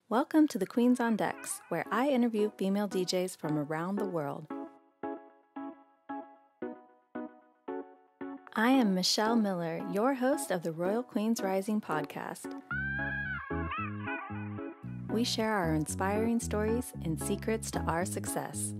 Welcome to the Queens on Decks, where I interview female DJs from around the world. I am Michelle Miller, your host of the Royal Queens Rising podcast. We share our inspiring stories and secrets to our success.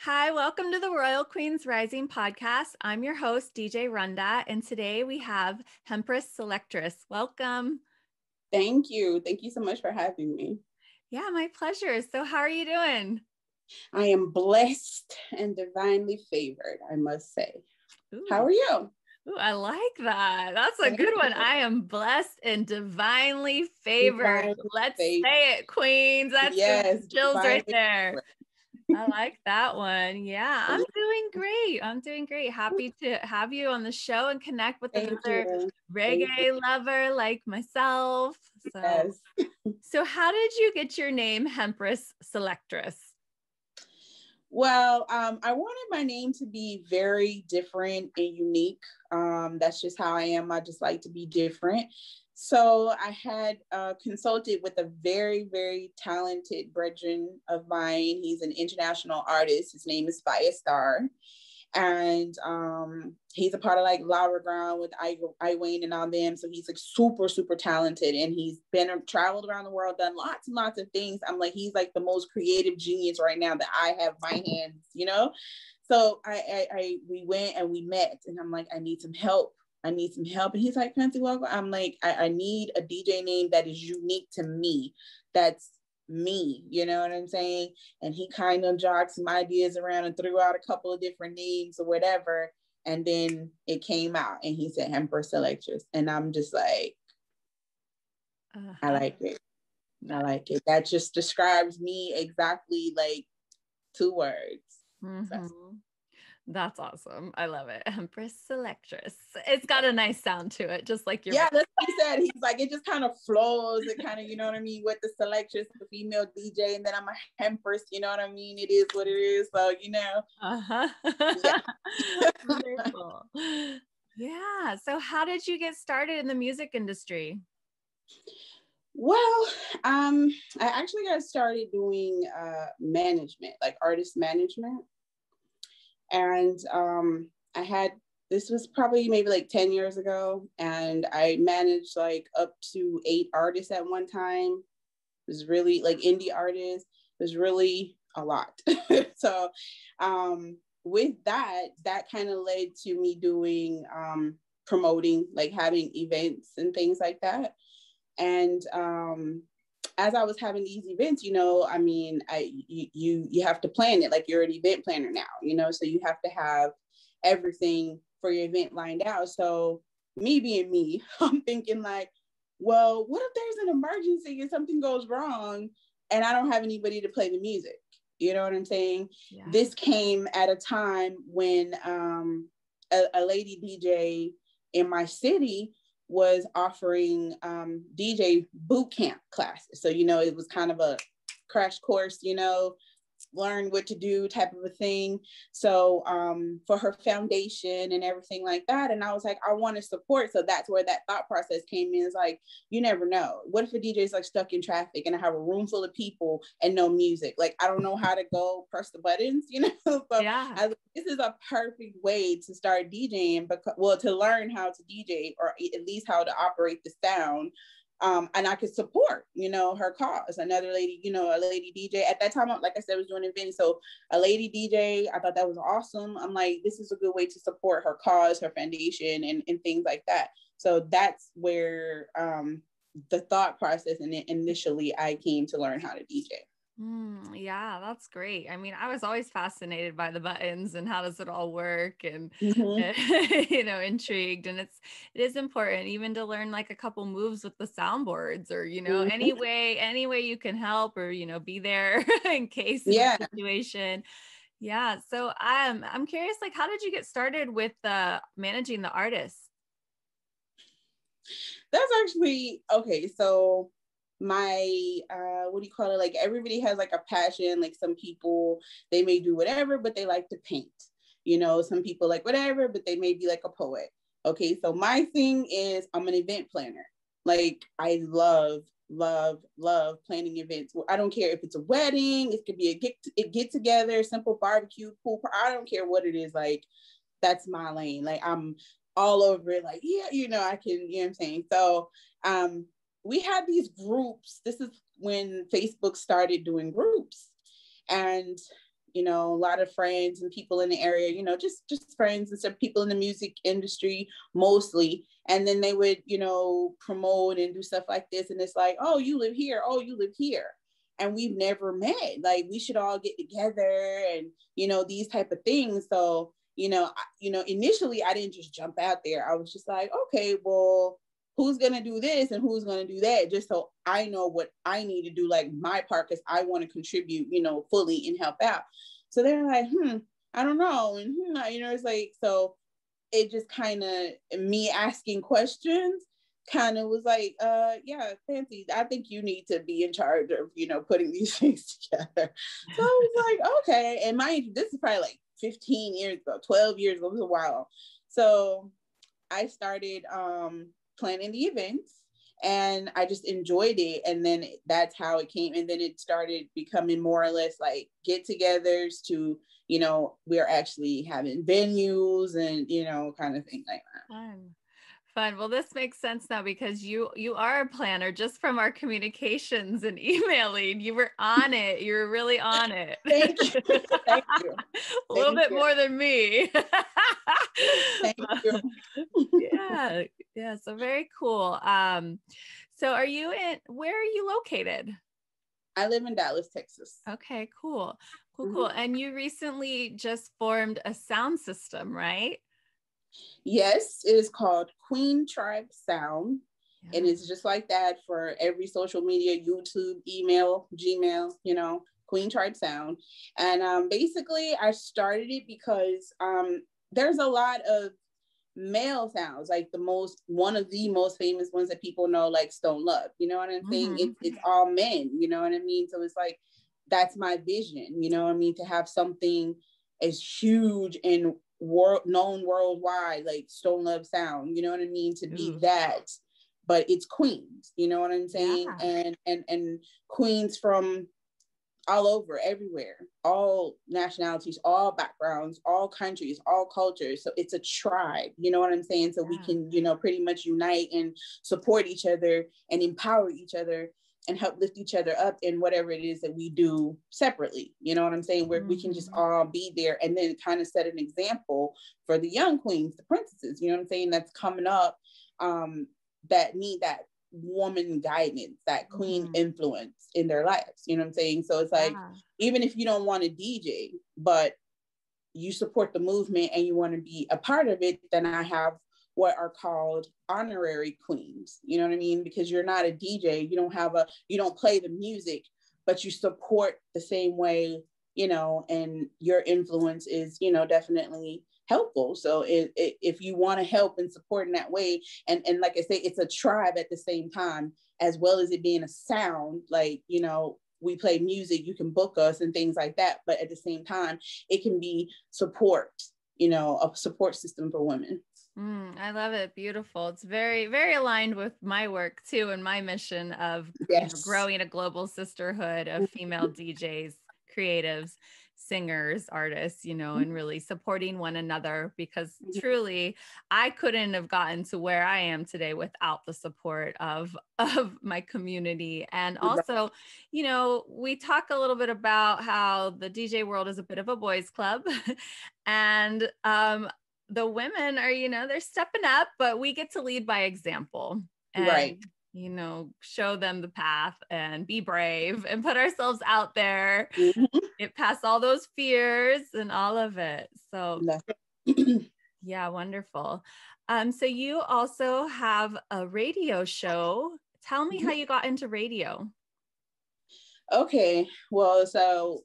Hi, welcome to the Royal Queens Rising podcast. I'm your host, DJ RunDat, and today we have Hempress Selektress. Welcome. Thank you. Thank you so much for having me. Yeah, my pleasure. So how are you doing? I am blessed and divinely favored, I must say. Ooh. How are you? Ooh, I like that. That's a good one. I am blessed and divinely favored. Let's say it, Queens. That's yes, chills right there. Favored. I like that one. Yeah, I'm doing great. Happy to have you on the show and connect with another reggae lover like myself. So how did you get your name, Hempress Selektress? Well, I wanted my name to be very different and unique. That's just how I am. I just like to be different. So I had consulted with a very, very talented brethren of mine. He's an international artist. His name is Firestar. And he's a part of like Laura Ground with I Wayne and all them. So he's like super, super talented. And he's traveled around the world, done lots and lots of things. I'm like, he's like the most creative genius right now that I have my hands, you know? So we went and we met and I'm like, I need some help. And he's like, Fancy, welcome. I'm like, I need a DJ name that is unique to me. That's me, you know what I'm saying? And he kind of jogged some ideas around and threw out a couple of different names or whatever. And then it came out and he said Hempress Selektress. And I'm just like, I like it. I like it. That just describes me exactly, like 2 words. Mm-hmm. That's awesome. I love it. Hempress Selektress. It's got a nice sound to it, just like your that's what he said. He's like, it just kind of flows. It kind of, you know what I mean, with the Selektress, the female DJ, and then I'm a Hempress, you know what I mean? It is what it is. So, you know. Yeah. Wonderful. Yeah. So how did you get started in the music industry? Well, I actually got started doing management, like artist management. And this was probably maybe like 10 years ago. And I managed like up to 8 artists at one time. It was really like indie artists. It was really a lot. So with that kind of led to me doing promoting, like having events and things like that. And as I was having these events, you know, I mean, you have to plan it, like you're an event planner now, you know, so you have to have everything for your event lined out. So me being me, I'm thinking like, well, what if there's an emergency and something goes wrong and I don't have anybody to play the music? You know what I'm saying? Yeah. This came at a time when a lady DJ in my city was offering DJ boot camp classes. So, you know, it was kind of a crash course, you know, learn what to do type of a thing. So for her foundation and everything like that. And I was like, I want to support. So that's where that thought process came in. Is like, you never know. What if a DJ is like stuck in traffic and I have a room full of people and no music? Like, I don't know how to go press the buttons, you know? So yeah. This is a perfect way to start DJing, to learn how to DJ or at least how to operate the sound. And I could support, you know, her cause. Another lady, you know, a lady DJ at that time, like I said, was doing events. So a lady DJ, I thought that was awesome. I'm like, this is a good way to support her cause, her foundation, and things like that. So that's where the thought process and initially I came to learn how to DJ. Yeah, that's great. I mean, I was always fascinated by the buttons and how does it all work and, you know, intrigued. And it is important even to learn like a couple moves with the soundboards or, you know, any way you can help or, you know, be there in case of a situation. Yeah. So I'm curious, like, how did you get started with managing the artists? That's actually, okay. So my what do you call it, like everybody has like a passion. Like some people, they may do whatever, but they like to paint. some people like whatever, but they may be like a poet. Okay, so my thing is I'm an event planner. Like I love planning events. I don't care if it's a wedding, it could be a get together, simple barbecue, pool. I don't care what it is. Like that's my lane. Like I'm all over it. Like yeah, I can. You know what I'm saying? So we had these groups. This is when Facebook started doing groups, and a lot of friends and people in the area, just friends and some people in the music industry mostly. And then they would, promote and do stuff like this. And it's like, oh, you live here. Oh, you live here. And we've never met. Like we should all get together and, these type of things. So, initially I didn't just jump out there. I was just like, okay, well, who's going to do this and who's going to do that, just so I know what I need to do, like my part, because I want to contribute, fully and help out. So they're like, I don't know. And, it's like, so it just kind of, me asking questions kind of was like, yeah, Fancy, I think you need to be in charge of, putting these things together. So I was like, okay. And mind you, this is probably like 15 years ago, 12 years ago, it was a while. So I started, planning the events and I just enjoyed it. And then that's how it came. And then it started becoming more or less like get-togethers to, we're actually having venues and, kind of thing like that. Fun. Well, this makes sense now because you are a planner just from our communications and emailing. You were on it. You were really on it. Thank you. Thank you. A little bit more than me. Thank you. Yeah. Yeah. So very cool. So where are you located? I live in Dallas, Texas. Okay, cool. Cool. And you recently just formed a sound system, right? Yes, it is called Queen Tribe Sound. Yeah. And it's just like that for every social media, YouTube, email, Gmail, Queen Tribe Sound. And basically I started it because there's a lot of male sounds, like one of the most famous ones that people know, like Stone Love, you know what I'm saying? It's all men, you know what I mean? So it's like, that's my vision, you know what I mean? To have something as huge and known worldwide, like Stone Love Sound, you know what I mean? To be that, but it's queens, you know what I'm saying? Yeah. And queens from all over, everywhere, all nationalities, all backgrounds, all countries, all cultures. So it's a tribe, you know what I'm saying? So we can, pretty much unite and support each other and empower each other and help lift each other up in whatever it is that we do separately. You know what I'm saying? Where we can just all be there and then kind of set an example for the young queens, the princesses, you know what I'm saying? That's coming up, that need that woman guidance, that queen influence in their lives, you know what I'm saying? So it's like, even if you don't want to DJ, but you support the movement and you want to be a part of it, then I have what are called honorary queens, you know what I mean? Because you're not a DJ, you don't play the music, but you support the same way, and your influence is, definitely helpful. So if you want to help and support in that way, and like I say, it's a tribe at the same time, as well as it being a sound, like, we play music, you can book us and things like that. But at the same time, it can be support, a support system for women. I love it. Beautiful. It's very, very aligned with my work too, and my mission of growing a global sisterhood of female DJs, creatives, singers, artists, and really supporting one another, because truly I couldn't have gotten to where I am today without the support of my community. And also, we talk a little bit about how the DJ world is a bit of a boys club and the women are, they're stepping up, but we get to lead by example and, show them the path and be brave and put ourselves out there, get past all those fears and all of it. So yeah, wonderful. So you also have a radio show. Tell me how you got into radio. Okay. Well, so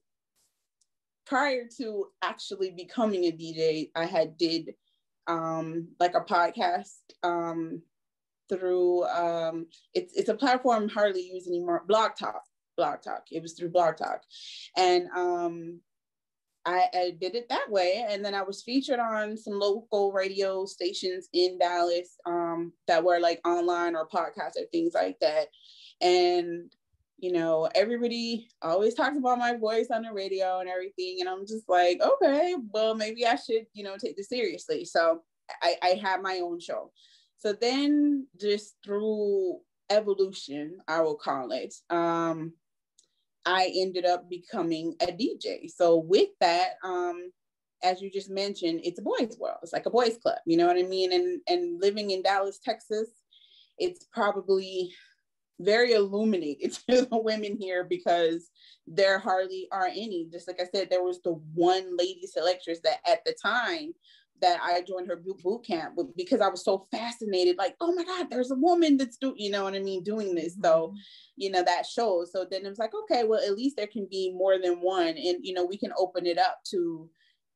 prior to actually becoming a DJ, I had did like a podcast through it's a platform hardly used anymore, Blog Talk. It was through Blog Talk. And I did it that way. And then I was featured on some local radio stations in Dallas that were like online or podcasts or things like that. And, you know, everybody always talks about my voice on the radio and everything. And I'm just like, okay, well, maybe I should, you know, take this seriously. So I had my own show. So then just through evolution, I will call it, I ended up becoming a DJ. So with that, as you just mentioned, it's a boys' world. It's like a boys' club, you know what I mean? And living in Dallas, Texas, it's probably very illuminated to the women here because there hardly are any. Just like I said, there was the one lady selectress that at the time that I joined her boot camp because I was so fascinated, like, oh my God, there's a woman that's doing, you know what I mean, doing this. So, you know, that shows. So then it was like, okay, well, at least there can be more than one. And, you know, we can open it up to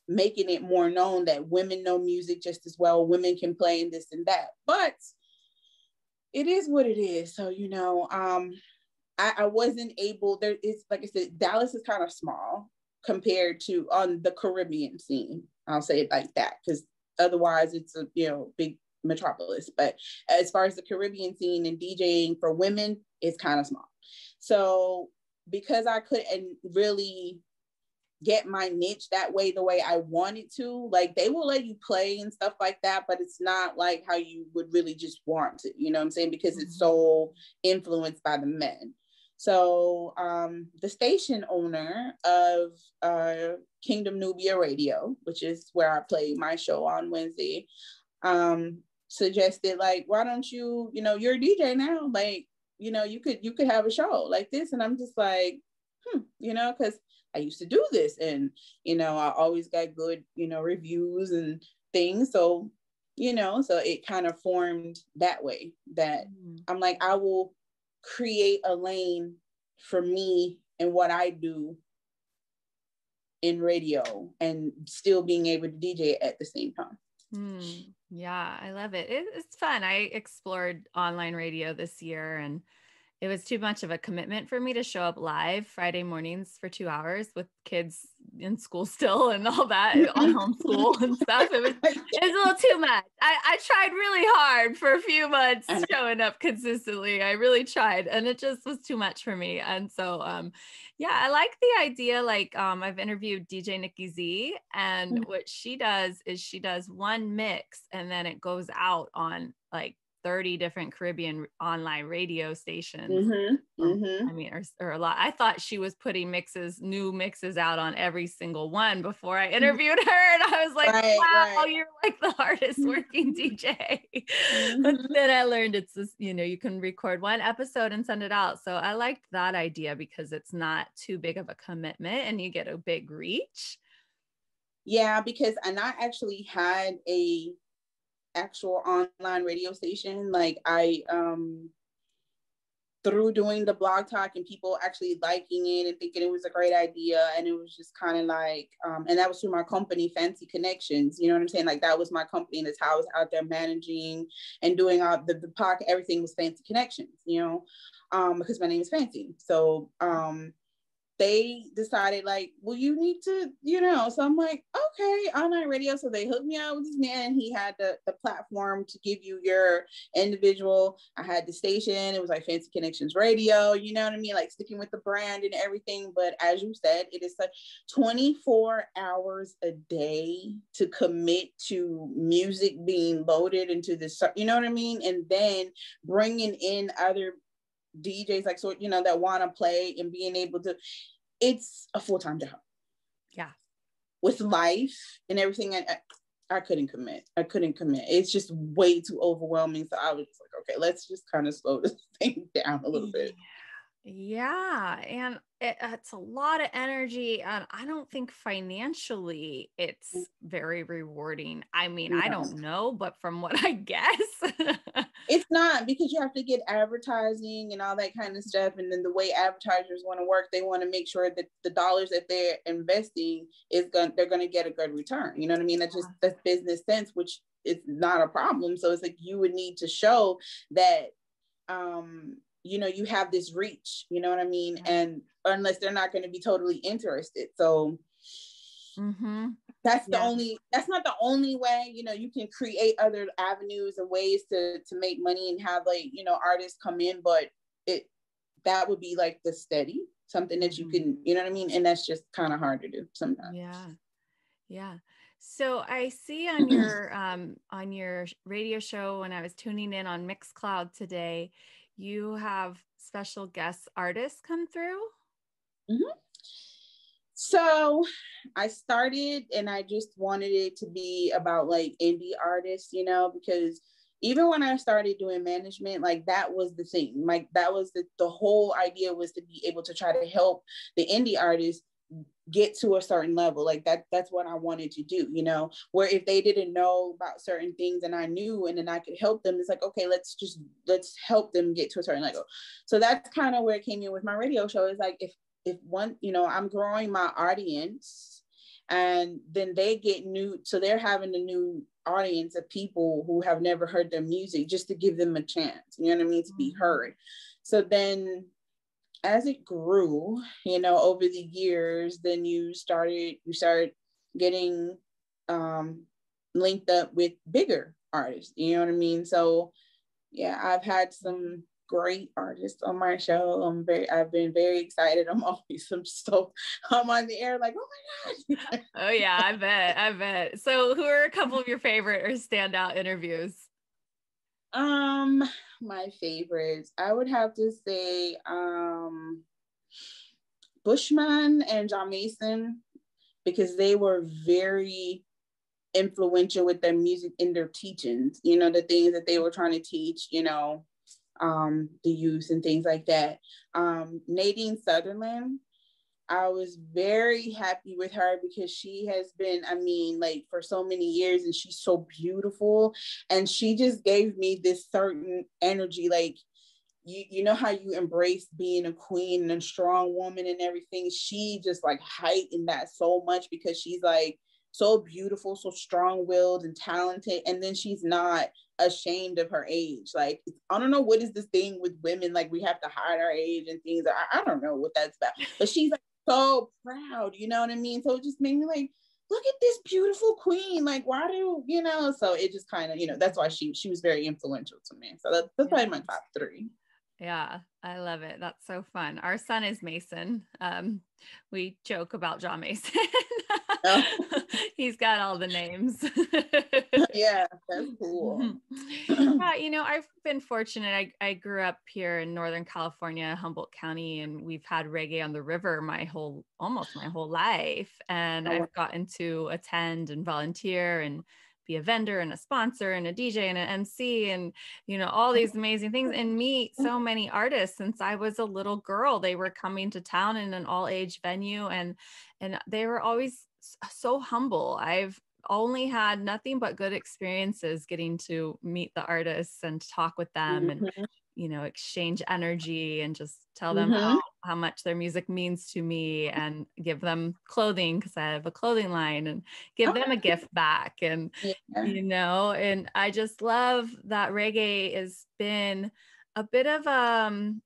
making it more known that women know music just as well. Women can play in this and that. But it is what it is. So, you know, I wasn't able, there is, like I said, Dallas is kind of small compared to on the Caribbean scene. I'll say it like that, because otherwise it's a, you know, big metropolis. But as far as the Caribbean scene and DJing for women, it's kind of small. So because I couldn't really get my niche that way, the way I wanted to, like they will let you play and stuff like that, but it's not like how you would really just want to, you know what I'm saying? Because it's so influenced by the men. So the station owner of Kingdom Nubia Radio, which is where I play my show on Wednesday, suggested, like, why don't you, you know, you're a DJ now, like, you know, you could have a show like this. And I'm just like, you know, because I used to do this and, you know, I always got good, you know, reviews and things. So, you know, so it kind of formed that way that I'm like, I will create a lane for me and what I do in radio and still being able to DJ at the same time. Yeah, I love it. It's fun. I explored online radio this year and it was too much of a commitment for me to show up live Friday mornings for 2 hours with kids in school still and all that on homeschool and stuff. It was a little too much. I tried really hard for a few months showing up consistently. I really tried and it just was too much for me. And so, yeah, I like the idea. Like I've interviewed DJ Nikki Z and what she does is she does one mix and then it goes out on like 30 different Caribbean online radio stations. I mean, or a lot. I thought she was putting new mixes out on every single one before I interviewed her. And I was like, wow, you're like the hardest working DJ. But then I learned it's this, you know, you can record one episode and send it out. So I liked that idea because it's not too big of a commitment and you get a big reach. Yeah, because, and I actually had a actual online radio station. Like I through doing the blog talk and people actually liking it and thinking it was a great idea, and it was just kind of like and that was through my company Fancy Connections, you know what I'm saying? Like that was my company and that's how I was out there managing and doing all the podcast. Everything was Fancy Connections, you know, because my name is Fancy. So they decided like, well, you need to, you know, so I'm like, okay, online radio. So they hooked me up with this man. He had the platform to give you your individual. I had the station. It was like Fancy Connections Radio, you know what I mean? Like sticking with the brand and everything. But as you said, it is like 24 hours a day to commit to music being loaded into this, you know what I mean? And then bringing in other DJs, like, so, you know, that want to play and being able to, it's a full-time job. Yeah. With life and everything. I couldn't commit. It's just way too overwhelming. So I was just like, okay, let's just kind of slow this thing down a little bit. Yeah. And it's a lot of energy. And I don't think financially it's very rewarding. I mean, I don't know, but from what I guess. It's not, because you have to get advertising and all that kind of stuff. And then the way advertisers want to work, they want to make sure that the dollars that they're investing they're going to get a good return. You know what I mean? That's business sense, which is not a problem. So it's like, you would need to show that, you know, you have this reach, you know what I mean? And unless they're not going to be totally interested. So That's not the only way, you know, you can create other avenues and ways to make money and have like, you know, artists come in, but that would be like the steady, something that you can, you know what I mean? And that's just kind of hard to do sometimes. Yeah. So I see on your radio show, when I was tuning in on Mixcloud today, you have special guest artists come through. So I started, and I just wanted it to be about like indie artists, you know, because even when I started doing management, like that was the thing, like that was the whole idea, was to be able to try to help the indie artists get to a certain level. Like that's what I wanted to do, you know, where if they didn't know about certain things and I knew, and then I could help them, it's like, okay, let's help them get to a certain level. So that's kind of where it came in with my radio show. Is like, if one, you know, I'm growing my audience, and then they get new, so they're having a new audience of people who have never heard their music, just to give them a chance, you know what I mean, to be heard. So then as it grew, you know, over the years, then you started getting linked up with bigger artists, you know what I mean? So yeah, I've had some great artists on my show. I've been very excited. I'm on the air like, oh my gosh. Oh yeah, I bet. So who are a couple of your favorite or standout interviews? My favorites, I would have to say Bushman and John Mason, because they were very influential with their music in their teachings, you know, the things that they were trying to teach, you know, the youth and things like that. Nadine Sutherland, I was very happy with her, because she has been, I mean, like for so many years, and she's so beautiful, and she just gave me this certain energy, like, you know how you embrace being a queen and a strong woman and everything. She just like heightened that so much, because she's like so beautiful, so strong-willed and talented, and then she's not ashamed of her age. Like, I don't know what is this thing with women, like we have to hide our age and things. I don't know what that's about, but she's like so proud, you know what I mean? So it just made me like, look at this beautiful queen, like why do, you know? So it just kind of, you know, that's why she was very influential to me. So that's probably my top three. Yeah, I love it. That's so fun. Our son is Mason. We joke about John Mason. Oh. He's got all the names. Yeah, that's cool. Yeah, you know, I've been fortunate. I grew up here in Northern California, Humboldt County, and we've had reggae on the river almost my whole life. And I've gotten to attend and volunteer and be a vendor and a sponsor and a DJ and an MC and, you know, all these amazing things, and meet so many artists since I was a little girl. They were coming to town in an all age venue, and they were always so humble. I've only had nothing but good experiences getting to meet the artists and talk with them and, you know, exchange energy and just tell them how much their music means to me, and give them clothing, because I have a clothing line, and give them a gift back. And, you know, and I just love that reggae has been a bit of an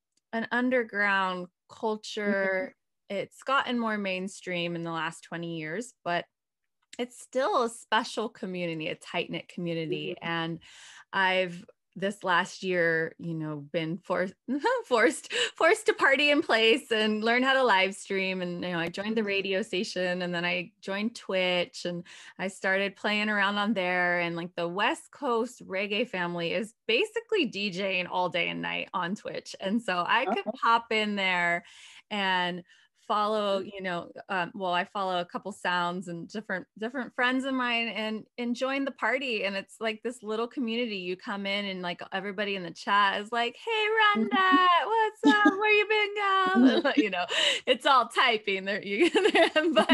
underground culture. It's gotten more mainstream in the last 20 years, but it's still a special community, a tight-knit community. And I've this last year, you know, been forced to party in place and learn how to live stream. And, you know, I joined the radio station, and then I joined Twitch, and I started playing around on there. And like the West Coast reggae family is basically DJing all day and night on Twitch. And so I could pop in there and follow, you know, I follow a couple sounds and different friends of mine, and join the party. And it's like this little community. You come in, and like everybody in the chat is like, hey, RunDat, what's up? Where you been, girl? You know, it's all typing there, but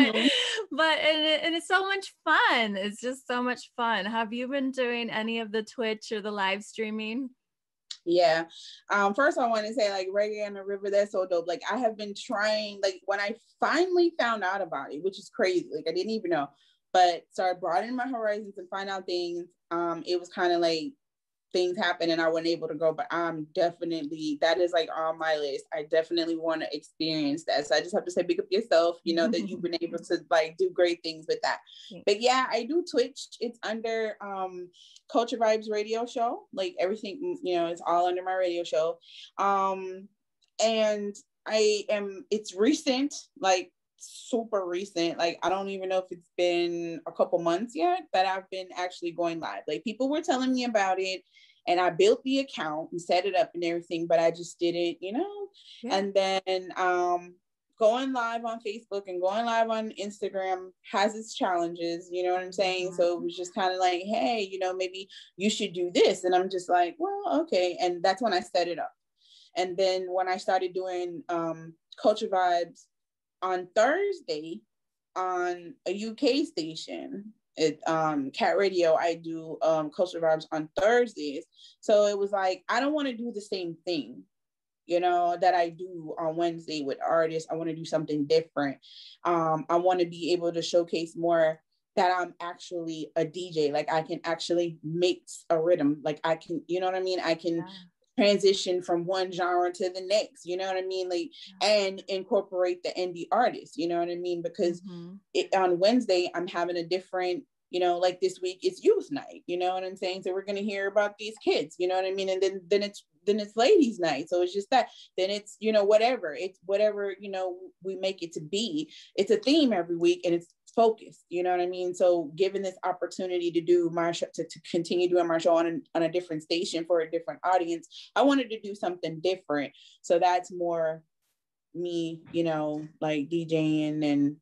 it's so much fun. It's just so much fun. Have you been doing any of the Twitch or the live streaming? Yeah. First I want to say, like, reggae on the river, that's so dope. Like, I have been trying, like, when I finally found out about it, which is crazy, like I didn't even know, but so I brought in my horizons and find out things. It was kind of like things happen and I wasn't able to go, but I'm definitely, that is like on my list. I definitely want to experience that. So I just have to say, big up yourself, you know, that you've been able to like do great things with that. But yeah, I do Twitch. It's under Culture Vibes radio show. Like everything, you know, it's all under my radio show. And it's recent, like super recent. Like I don't even know if it's been a couple months yet that I've been actually going live. Like people were telling me about it and I built the account and set it up and everything, but I just didn't, you know. Yeah. And then going live on Facebook and going live on Instagram has its challenges, you know what I'm saying? So it was just kind of like, hey, you know, maybe you should do this. And I'm just like, well, okay. And that's when I set it up. And then when I started doing Culture Vibes on Thursday on a UK station, Cat Radio, I do Culture Vibes on Thursdays. So it was like, I don't want to do the same thing, you know, that I do on Wednesday with artists. I want to do something different. I want to be able to showcase more that I'm actually a DJ. Like I can actually mix a rhythm. Like I can, you know what I mean? I can transition from one genre to the next, you know what I mean? Like, and incorporate the indie artists, you know what I mean? Because on Wednesday, I'm having a different, you know, like this week it's youth night, you know what I'm saying? So we're going to hear about these kids, you know what I mean? And then it's ladies night. So it's just that, then it's, you know, whatever, you know, we make it to be, it's a theme every week and it's focused, you know what I mean? So given this opportunity to do my show, to continue doing my show on a different station for a different audience, I wanted to do something different. So that's more me, you know, like DJing and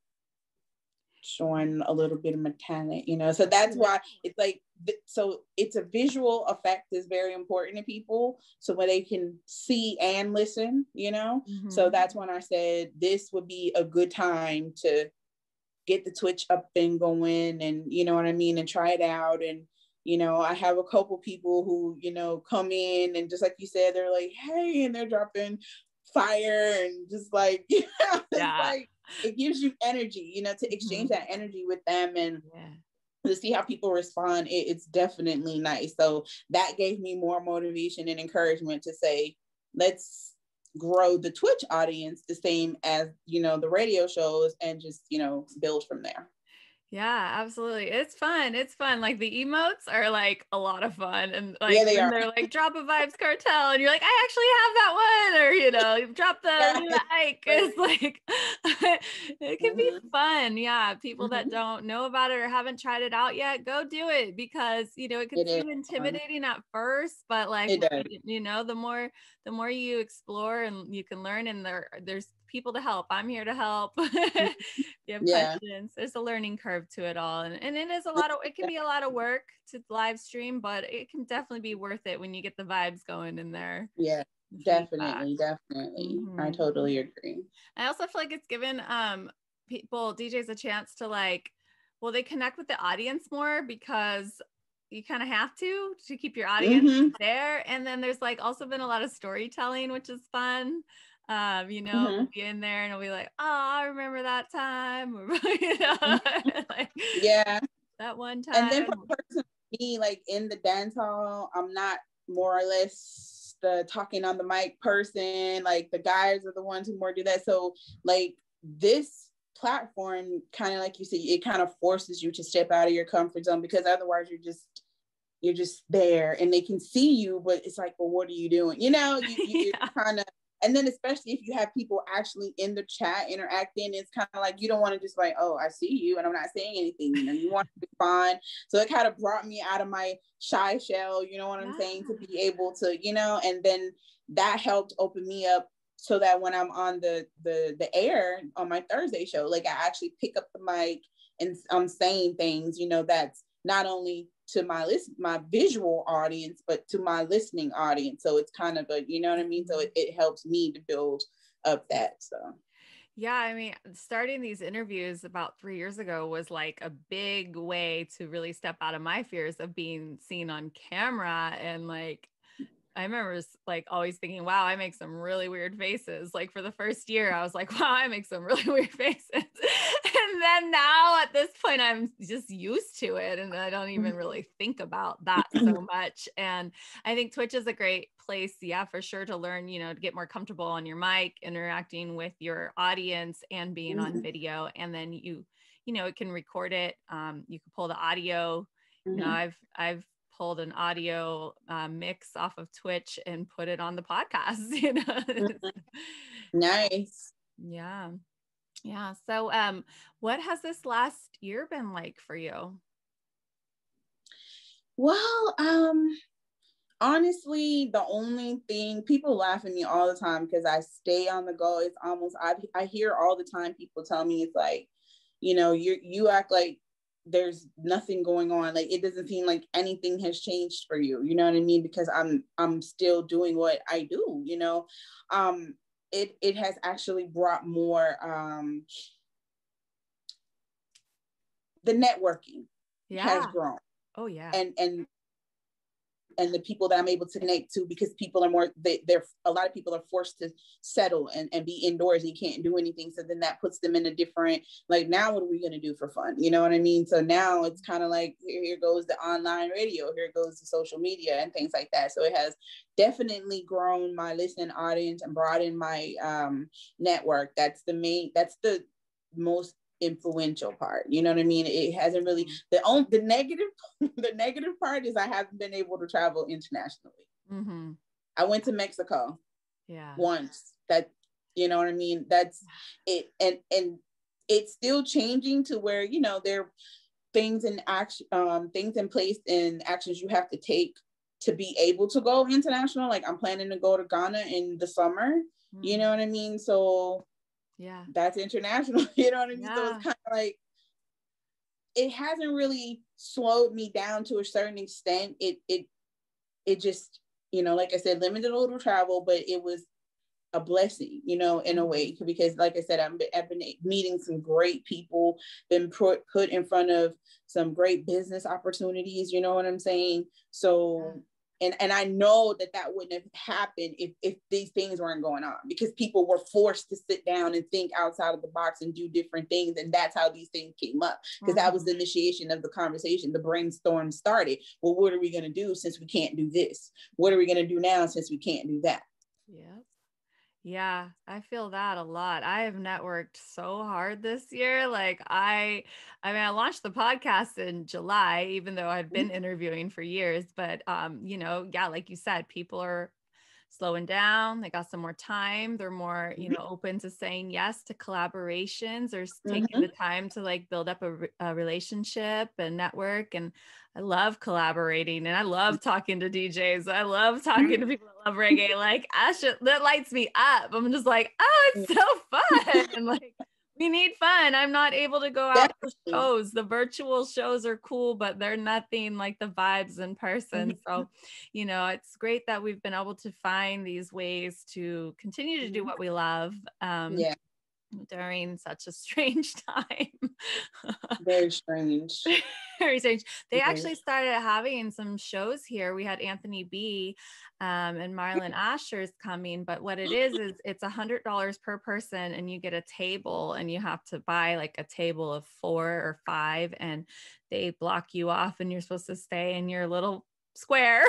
showing a little bit of my talent, you know. So that's why it's like, so it's a visual effect is very important to people, so when they can see and listen, you know. So that's when I said this would be a good time to get the Twitch up and going, and you know what I mean, and try it out. And you know, I have a couple people who, you know, come in and just like you said, they're like, hey, and they're dropping fire and just like, you know, it's like it gives you energy, you know, to exchange that energy with them and to see how people respond. It's definitely nice. So that gave me more motivation and encouragement to say, let's grow the Twitch audience the same as, you know, the radio shows, and just, you know, build from there. Yeah, absolutely. It's fun. It's fun. Like the emotes are like a lot of fun. And like they're like drop a vibes cartel and you're like, I actually have that one. Or, you know, drop the Ike. It's like it can be fun. Yeah. People that don't know about it or haven't tried it out yet, go do it, because you know, it can seem intimidating at first, but like you know, the more you explore and you can learn, and there's people to help. I'm here to help. You have questions. There's a learning curve to it all. And it is it can be a lot of work to live stream, but it can definitely be worth it when you get the vibes going in there. Yeah, definitely. I totally agree. I also feel like it's given DJs a chance to like, well, they connect with the audience more, because you kind of have to keep your audience there. And then there's like also been a lot of storytelling, which is fun. You know, we'll be in there and it'll be like, oh, I remember that time. You know, like, that one time. And then for me, like in the dance hall, I'm not more or less the talking on the mic person. Like the guys are the ones who more do that. So like this platform, kind of like you said, it kind of forces you to step out of your comfort zone, because otherwise you're just there and they can see you, but it's like, well, what are you doing? You know, you're kind of. And then especially if you have people actually in the chat interacting, it's kind of like, you don't want to just like, oh, I see you and I'm not saying anything, you know, you want to respond. So it kind of brought me out of my shy shell, you know what I'm saying, to be able to, you know, and then that helped open me up so that when I'm on the air on my Thursday show, like I actually pick up the mic and I'm saying things, you know, that's not only to my visual audience, but to my listening audience. So it's kind of a, you know what I mean? So it helps me to build up that. So. Yeah. I mean, starting these interviews about 3 years ago was like a big way to really step out of my fears of being seen on camera. And like, I remember like always thinking, wow, I make some really weird faces. Like for the first year, I was like, wow, I make some really weird faces. And And then now at this point, I'm just used to it. And I don't even really think about that so much. And I think Twitch is a great place, yeah, for sure, to learn, to get more comfortable on your mic, interacting with your audience and being on video. And then it can record it. You can pull the audio. I've pulled an audio mix off of Twitch and put it on the podcast. Nice. Yeah. Yeah. So what has this last year been like for you? Well, honestly, the only thing, people laugh at me all the time because I stay on the go. It's almost, I hear all the time people tell me, it's like, you act like there's nothing going on. Like, it doesn't seem like anything has changed for you. You know what I mean? Because I'm still doing what I do, it has actually brought more, the networking has grown. Oh yeah. And the people that I'm able to connect to, because people are more, they're a lot of people are forced to settle and be indoors and you can't do anything. So then that puts them in a different, like, now what are we going to do for fun? You know what I mean? So now it's kind of like, here goes the online radio, here goes the social media and things like that. So it has definitely grown my listening audience and broadened my network. That's the most influential part. You know what I mean? It hasn't really, the negative part is I haven't been able to travel internationally. I went to Mexico once. That, you know what I mean? That's it. And it's still changing to where, there are things in action, things in place and actions you have to take to be able to go international. Like, I'm planning to go to Ghana in the summer. You know what I mean? So yeah, that's international. You know what I mean? So it's kind of like, it hasn't really slowed me down to a certain extent. It just, like I said, limited a little travel, but it was a blessing, in a way, because like I said, I've been meeting some great people, been put in front of some great business opportunities. You know what I'm saying? So and I know that wouldn't have happened if these things weren't going on, because people were forced to sit down and think outside of the box and do different things. And that's how these things came up, because that was the initiation of the conversation. The brainstorm started. Well, what are we going to do since we can't do this? What are we going to do now since we can't do that? Yeah, I feel that a lot. I have networked so hard this year. Like I launched the podcast in July, even though I'd been interviewing for years, but like you said, people are slowing down. They got some more time. They're more, open to saying yes to collaborations or taking the time to like build up a relationship and network. And I love collaborating and I love talking to DJs. I love talking to people that love reggae. Like, that lights me up. I'm just like, oh, it's so fun. And like, we need fun. I'm not able to go out to shows. The virtual shows are cool, but they're nothing like the vibes in person. So, it's great that we've been able to find these ways to continue to do what we love. During such a strange time. Very strange. Very strange. They actually started having some shows here. We had Anthony B and Marlon Asher's coming, but what it is it's $100 per person and you get a table and you have to buy like a table of 4 or 5 and they block you off and you're supposed to stay in your little square.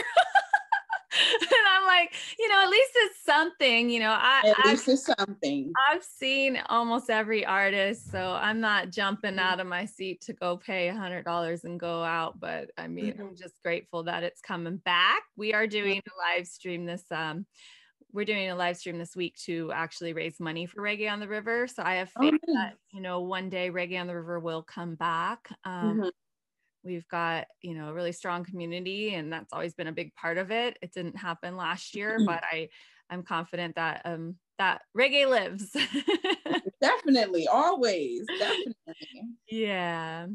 And I'm like, at least it's something, at least it's something. I've seen almost every artist, so I'm not jumping out of my seat to go pay $100 and go out. But I mean, I'm just grateful that it's coming back. We are doing a live stream we're doing a live stream this week to actually raise money for Reggae on the River. So I have faith that, one day Reggae on the River will come back. We've got, a really strong community and that's always been a big part of it. It didn't happen last year, but I'm confident that that reggae lives. Definitely, always, definitely. Yeah.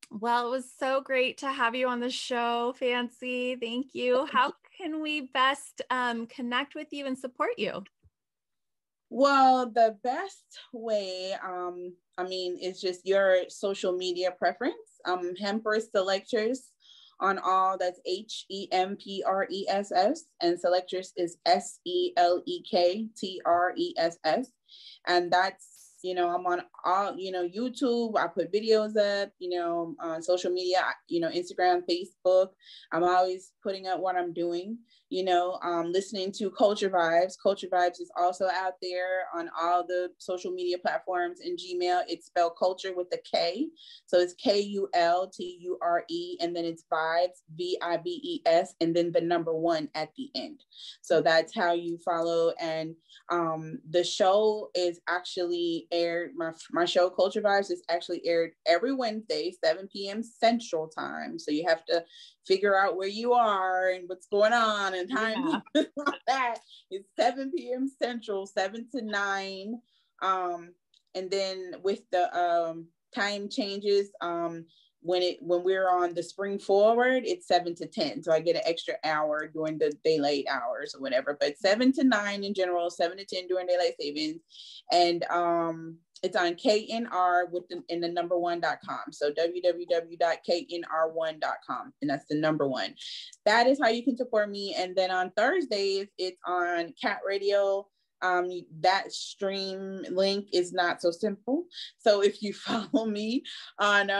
Well, it was so great to have you on the show, Fancy. Thank you. How can we best connect with you and support you? Well, the best way, is just your social media preference. Hempress Selektress on all, that's HEMPRESS, and Selektress is SELEKTRESS. And that's I'm on all, YouTube. I put videos up, on social media, Instagram, Facebook. I'm always putting up what I'm doing, listening to Culture Vibes. Culture Vibes is also out there on all the social media platforms and Gmail. It's spelled culture with a K. So it's KULTURE, and then it's vibes, VIBES, and then the number 1 at the end. So that's how you follow. And the show is actually aired, my show Culture Vibes is actually aired every Wednesday, 7 p.m. Central Time. So you have to figure out where you are and what's going on and time like that. It's 7 p.m. Central, 7 to 9. And then with the time changes, when we're on the spring forward, it's 7 to 10. So I get an extra hour during the daylight hours or whatever, but 7 to 9 in general, 7 to 10 during daylight savings. And it's on KNR in the number 1.com. So www.knr1.com. And that's the number 1. That is how you can support me. And then on Thursdays, it's on Cat Radio. That stream link is not so simple. So if you follow me on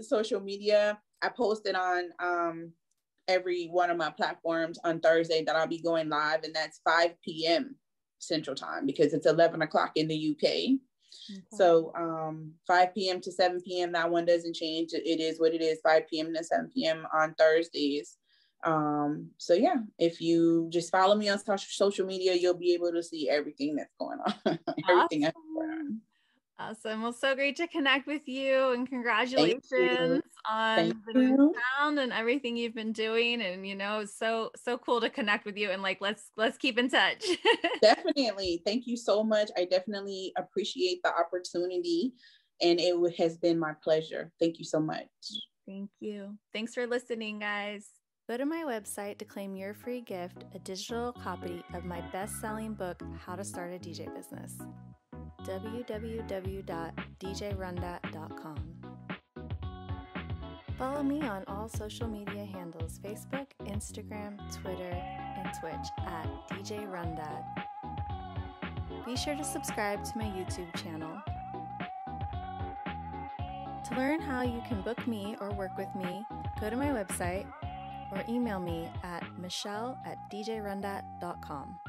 social media, I post it on every one of my platforms on Thursday that I'll be going live, and that's 5 p.m. Central Time because it's 11 o'clock in the UK. Okay. So 5 p.m. to 7 p.m. that one doesn't change. It is what it is, 5 p.m. to 7 p.m. on Thursdays. So yeah, if you just follow me on social media, you'll be able to see everything that's going on. Everything that's going on. Awesome. Well, so great to connect with you, and congratulations on the new sound and everything you've been doing. And so cool to connect with you, and let's keep in touch. Definitely. Thank you so much. I definitely appreciate the opportunity, and it has been my pleasure. Thank you so much. Thank you. Thanks for listening, guys. Go to my website to claim your free gift, a digital copy of my best-selling book, How to Start a DJ Business. www.djrundat.com. Follow me on all social media handles, Facebook, Instagram, Twitter, and Twitch at DJ RunDat. Be sure to subscribe to my YouTube channel. To learn how you can book me or work with me, go to my website or email me at michelle@djrundat.com.